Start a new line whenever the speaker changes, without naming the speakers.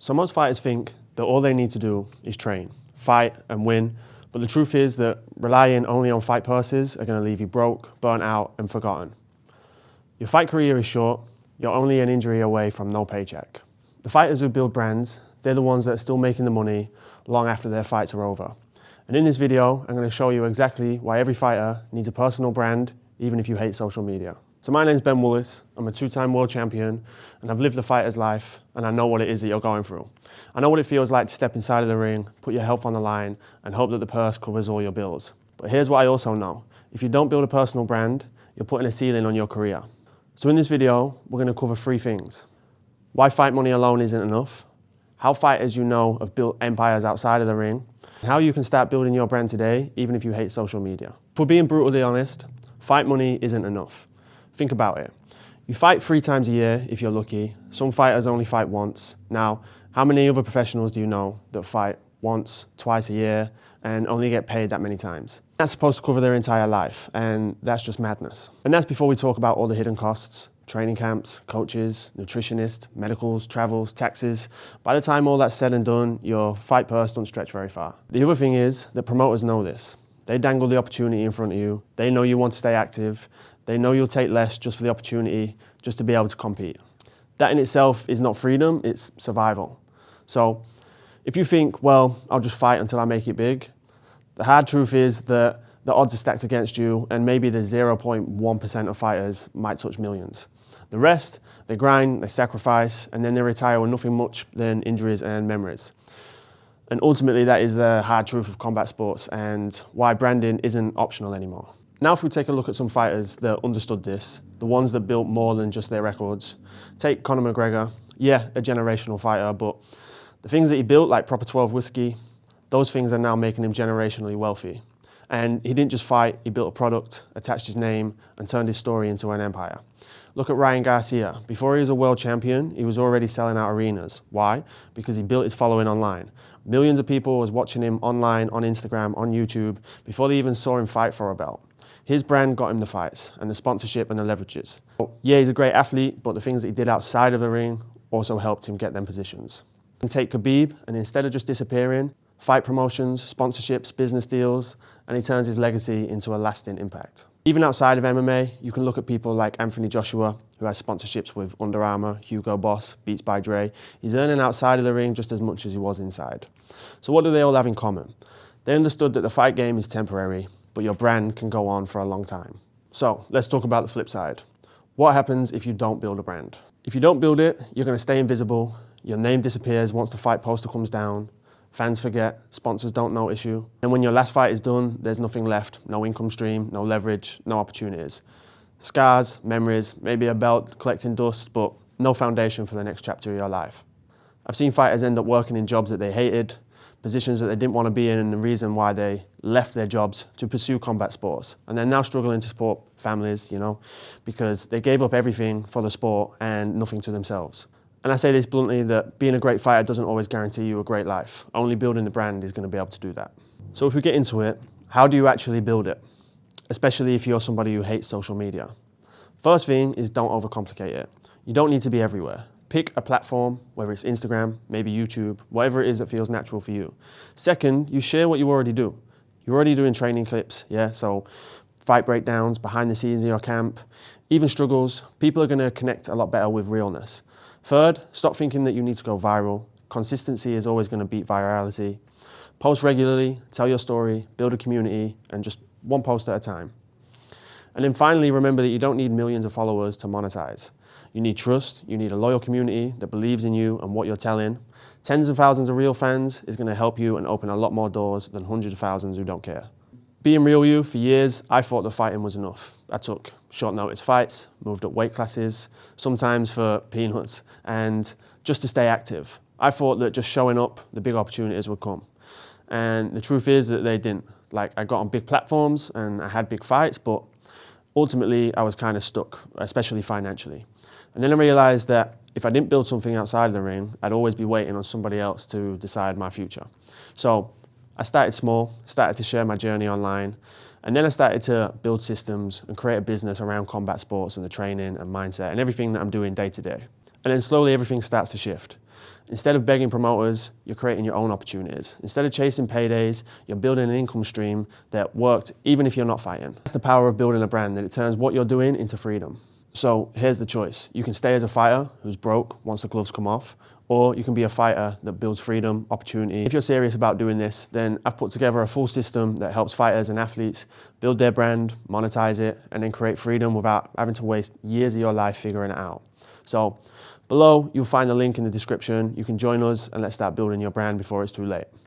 So most fighters think that all they need to do is train, fight and win, but the truth is that relying only on fight purses are going to leave you broke, burnt out and forgotten. Your fight career is short, you're only an injury away from no paycheck. The fighters who build brands, they're the ones that are still making the money long after their fights are over. And in this video, I'm going to show you exactly why every fighter needs a personal brand, even if you hate social media. So my name's Ben Willis, I'm a two-time world champion, and I've lived the fighter's life, and I know what it is that you're going through. I know what it feels like to step inside of the ring, put your health on the line, and hope that the purse covers all your bills. But here's what I also know. If you don't build a personal brand, you're putting a ceiling on your career. So in this video, we're going to cover three things. Why fight money alone isn't enough, how fighters you know have built empires outside of the ring, and how you can start building your brand today, even if you hate social media. If we're being brutally honest, fight money isn't enough. Think about it. You fight 3 times a year if you're lucky. Some fighters only fight once. Now, how many other professionals do you know that fight once, twice a year and only get paid that many times? That's supposed to cover their entire life, and that's just madness. And that's before we talk about all the hidden costs, training camps, coaches, nutritionists, medicals, travels, taxes. By the time all that's said and done, your fight purse doesn't stretch very far. The other thing is that promoters know this. They dangle the opportunity in front of you. They know you want to stay active. They know you'll take less just for the opportunity, just to be able to compete. That in itself is not freedom, it's survival. So if you think, well, I'll just fight until I make it big, the hard truth is that the odds are stacked against you, and maybe the 0.1% of fighters might touch millions. The rest, they grind, they sacrifice, and then they retire with nothing much than injuries and memories. And ultimately, that is the hard truth of combat sports and why branding isn't optional anymore. Now if we take a look at some fighters that understood this, the ones that built more than just their records. Take Conor McGregor, yeah, a generational fighter, but the things that he built, like Proper 12 whiskey, those things are now making him generationally wealthy. And he didn't just fight, he built a product, attached his name, and turned his story into an empire. Look at Ryan Garcia. Before he was a world champion, he was already selling out arenas. Why? Because he built his following online. Millions of people was watching him online, on Instagram, on YouTube, before they even saw him fight for a belt. His brand got him the fights and the sponsorship and the leverages. Yeah, he's a great athlete, but the things that he did outside of the ring also helped him get them positions. And take Khabib, and instead of just disappearing, fight promotions, sponsorships, business deals, and he turns his legacy into a lasting impact. Even outside of MMA, you can look at people like Anthony Joshua, who has sponsorships with Under Armour, Hugo Boss, Beats by Dre. He's earning outside of the ring just as much as he was inside. So what do they all have in common? They understood that the fight game is temporary, but your brand can go on for a long time. So let's talk about the flip side. What happens if you don't build a brand? If you don't build it, you're going to stay invisible, your name disappears once the fight poster comes down, fans forget, sponsors don't notice you, and when your last fight is done, there's nothing left, no income stream, no leverage, no opportunities. Scars, memories, maybe a belt collecting dust, but no foundation for the next chapter of your life. I've seen fighters end up working in jobs that they hated, positions that they didn't want to be in, and the reason why they left their jobs to pursue combat sports. And they're now struggling to support families, because they gave up everything for the sport and nothing to themselves. And I say this bluntly, that being a great fighter doesn't always guarantee you a great life. Only building the brand is going to be able to do that. So if we get into it, how do you actually build it? Especially if you're somebody who hates social media. First thing is don't overcomplicate it. You don't need to be everywhere. Pick a platform, whether it's Instagram, maybe YouTube, whatever it is that feels natural for you. Second, you share what you already do. You're already doing training clips, yeah? So fight breakdowns, behind the scenes in your camp, even struggles. People are gonna connect a lot better with realness. Third, stop thinking that you need to go viral. Consistency is always gonna beat virality. Post regularly, tell your story, build a community, and just one post at a time. And then finally, remember that you don't need millions of followers to monetize. You need trust, you need a loyal community that believes in you and what you're telling. Tens of thousands of real fans is going to help you and open a lot more doors than hundreds of thousands who don't care. Being real you, for years, I thought that fighting was enough. I took short notice fights, moved up weight classes, sometimes for peanuts, and just to stay active. I thought that just showing up, the big opportunities would come. And the truth is that they didn't. Like, I got on big platforms and I had big fights, but ultimately I was kind of stuck, especially financially. And then I realized that if I didn't build something outside of the ring, I'd always be waiting on somebody else to decide my future. So I started small, started to share my journey online, and then I started to build systems and create a business around combat sports and the training and mindset and everything that I'm doing day to day. And then slowly everything starts to shift. Instead of begging promoters, you're creating your own opportunities. Instead of chasing paydays, you're building an income stream that worked even if you're not fighting. That's the power of building a brand, that it turns what you're doing into freedom. So here's the choice. You can stay as a fighter who's broke once the gloves come off, or you can be a fighter that builds freedom, opportunity. If you're serious about doing this, then I've put together a full system that helps fighters and athletes build their brand, monetize it, and then create freedom without having to waste years of your life figuring it out. So below, you'll find the link in the description. You can join us and let's start building your brand before it's too late.